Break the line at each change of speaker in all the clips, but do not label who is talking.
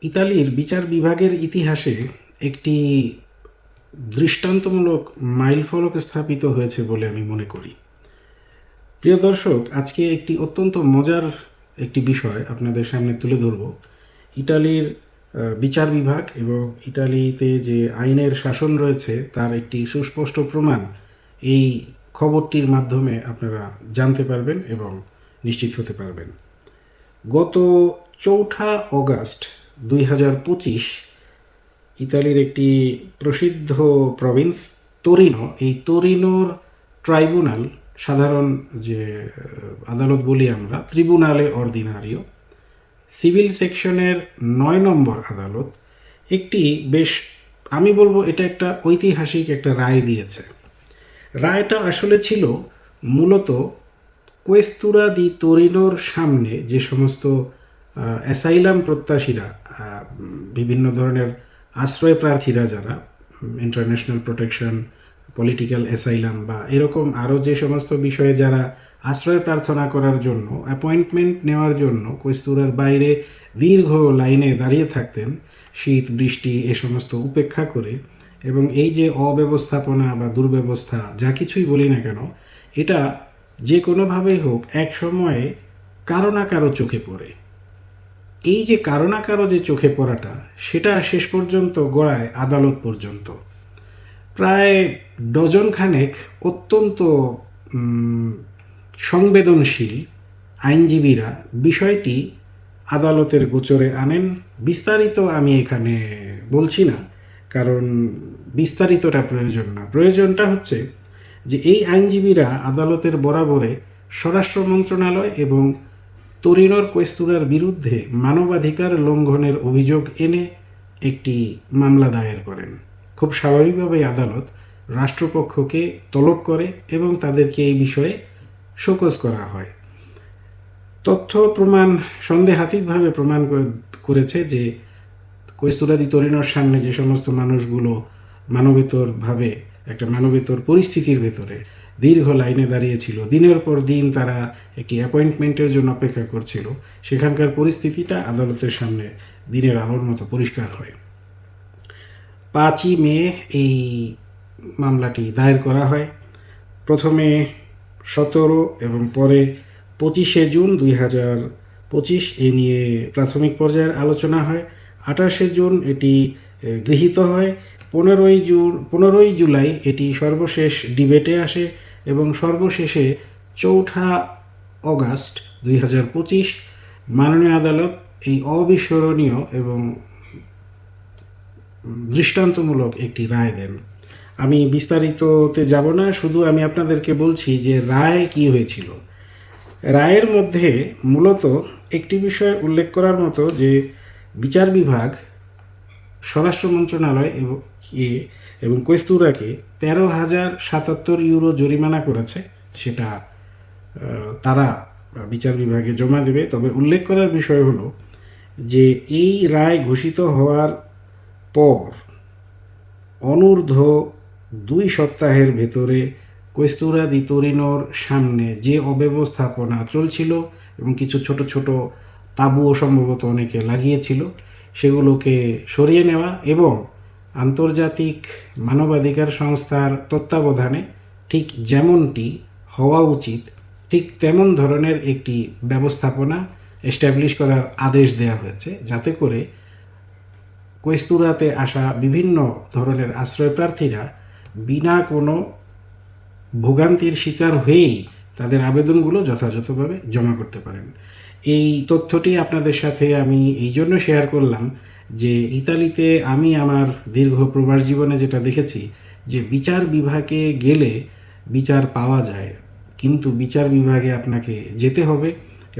ইতালির বিচার বিভাগের ইতিহাসে একটি দৃষ্টান্তমূলক মাইলফলক স্থাপিত হয়েছে বলে আমি মনে করি। প্রিয় দর্শক, আজকে একটি অত্যন্ত মজার একটি বিষয় আপনাদের সামনে তুলে ধরব। ইটালির বিচার বিভাগ এবং ইটালিতে যে আইনের শাসন রয়েছে তার একটি সুস্পষ্ট প্রমাণ এই খবরটির মাধ্যমে আপনারা জানতে পারবেন এবং নিশ্চিত হতে পারবেন। গত 4 অগাস্ট 2025 ইতালির একটি প্রসিদ্ধ প্রভিন্স তোরিনো, এই তোরিনোর ট্রাইব্যুনাল, সাধারণ যে আদালত বলি আমরা, ট্রিবুনালে অর্ডিনারিও, সিভিল সেকশনের 9 নম্বর আদালত একটি বেশ, আমি বলবো এটা একটা ঐতিহাসিক একটা রায় দিয়েছে। রায়টা আসলে ছিল মূলত কোয়েস্তুরা দি তোরিনোর সামনে যে সমস্ত অ্যাসাইলাম প্রত্যাশীরা, বিভিন্ন ধরনের আশ্রয় প্রার্থীরা, যারা ইন্টারন্যাশনাল প্রোটেকশন, পলিটিক্যাল অ্যাসাইলাম বা এরকম আরও যে সমস্ত বিষয়ে যারা আশ্রয় প্রার্থনা করার জন্য, অ্যাপয়েন্টমেন্ট নেওয়ার জন্য কোয়েস্তুরার বাইরে দীর্ঘ লাইনে দাঁড়িয়ে থাকতেন, শীত বৃষ্টি এ সমস্ত উপেক্ষা করে, এবং এই যে অব্যবস্থাপনা বা দুর্ব্যবস্থা যা কিছুই বলি না কেন, এটা যে কোনোভাবেই হোক এক সময়ে কারো না কারো চোখে পড়ে। এই যে কারো না কারো যে চোখে পড়াটা, সেটা শেষ পর্যন্ত গড়ায় আদালত পর্যন্ত। প্রায় ডজনখানেক অত্যন্ত সংবেদনশীল আইনজীবীরা বিষয়টি আদালতের গোচরে আনেন। বিস্তারিত আমি এখানে বলছি না, কারণ বিস্তারিতটা প্রয়োজন না। প্রয়োজনটা হচ্ছে যে এই আইনজীবীরা আদালতের বরাবরে স্বরাষ্ট্র মন্ত্রণালয় এবং তোরিনোর কোয়েস্তুরার বিরুদ্ধে মানবাধিকার লঙ্ঘনের অভিযোগ এনে একটি মামলা দায়ের করেন। খুব স্বাভাবিকভাবেই আদালত রাষ্ট্রপক্ষকে তলব করে এবং তাদেরকে এই বিষয়ে শোকজ করা হয়। তথ্য প্রমাণ সন্দেহাতীতভাবে প্রমাণ করেছে যে কোয়েস্তুরা দি তোরিনোর সামনে যে সমস্ত মানুষগুলো মানবেতরভাবে একটা মানবেতর পরিস্থিতির ভেতরে দীর্ঘ লাইনে দাঁড়িয়েছিল, দিনের পর দিন তারা একটি অ্যাপয়েন্টমেন্টের জন্য অপেক্ষা করছিল, সেখানকার পরিস্থিতিটা আদালতের সামনে দিনের আলোর মতো পরিষ্কার হয়। 5ই মে এই মামলাটি দায়ের করা হয়। প্রথমে 17 এবং পরে 25শে জুন 2025 এ নিয়ে প্রাথমিক পর্যায়ের আলোচনা হয়। 28শে জুন এটি গৃহীত হয়। 15ই জুলাই এটি সর্বশেষ ডিবেটে আসে এবং সর্বশেষে 4 অগাস্ট 2025 মাননীয় আদালত এই অবিস্মরণীয় এবং দৃষ্টান্তমূলক একটি রায় দেন। আমি বিস্তারিততে যাব না, শুধু আমি আপনাদেরকে বলছি যে রায় কি হয়েছিল। রায়ের মধ্যে মূলত একটি বিষয় উল্লেখ করার মতো যে বিচার বিভাগ স্বরাষ্ট্র মন্ত্রণালয় এবং কোয়েস্তুরাকে 13,077 ইউরো জরিমানা করেছে, সেটা তারা বিচার বিভাগে জমা দেবে। তবে উল্লেখ করার বিষয় হলো যে এই রায় ঘোষিত হওয়ার পর অনূর্ধ্ব 2 সপ্তাহের ভেতরে কোয়েস্তুরা দি তোরিনোর সামনে যে অব্যবস্থাপনা চলছিল এবং কিছু ছোট ছোট তাঁবুও সম্ভবত অনেকে লাগিয়েছিল, সেগুলোকে সরিয়ে নেওয়া এবং আন্তর্জাতিক মানবাধিকার সংস্থার তত্ত্বাবধানে ঠিক যেমনটি হওয়া উচিত ঠিক তেমন ধরনের একটি ব্যবস্থাপনা এস্টাবলিশ করার আদেশ দেওয়া হয়েছে, যাতে করে কোয়েস্তুরাতে আসা বিভিন্ন ধরনের আশ্রয়প্রার্থীরা বিনা কোনো ভোগান্তির শিকার হয়েই তাদের আবেদনগুলো যথাযথভাবে জমা করতে পারেন। এই তথ্যটি আপনাদের সাথে আমি এই জন্য শেয়ার করলাম যে ইতালিতে আমি আমার দীর্ঘ প্রবাস জীবনে যেটা দেখেছি, যে বিচার বিভাগে গেলে বিচার পাওয়া যায়, কিন্তু বিচার বিভাগে আপনাকে যেতে হবে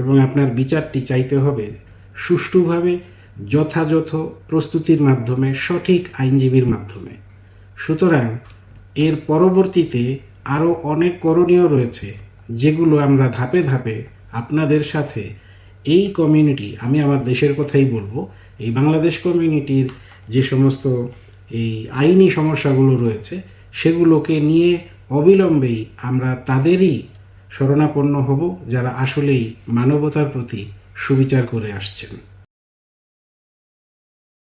এবং আপনার বিচারটি চাইতে হবে সুষ্ঠুভাবে, যথাযথ প্রস্তুতির মাধ্যমে, সঠিক আইনজীবীর মাধ্যমে। সুতরাং এর পরবর্তীতে আরও অনেক করণীয় রয়েছে, যেগুলো আমরা ধাপে ধাপে আপনাদের সাথে এই কমিউনিটি, আমি আমার দেশের কথাই বলবো, এই বাংলাদেশ কমিউনিটির যে সমস্ত এই আইনি সমস্যাগুলো রয়েছে সেগুলোকে নিয়ে অবিলম্বেই আমরা তাদেরই শরণাপন্ন হব যারা আসলেই মানবতার প্রতি সুবিচার করে আসছেন।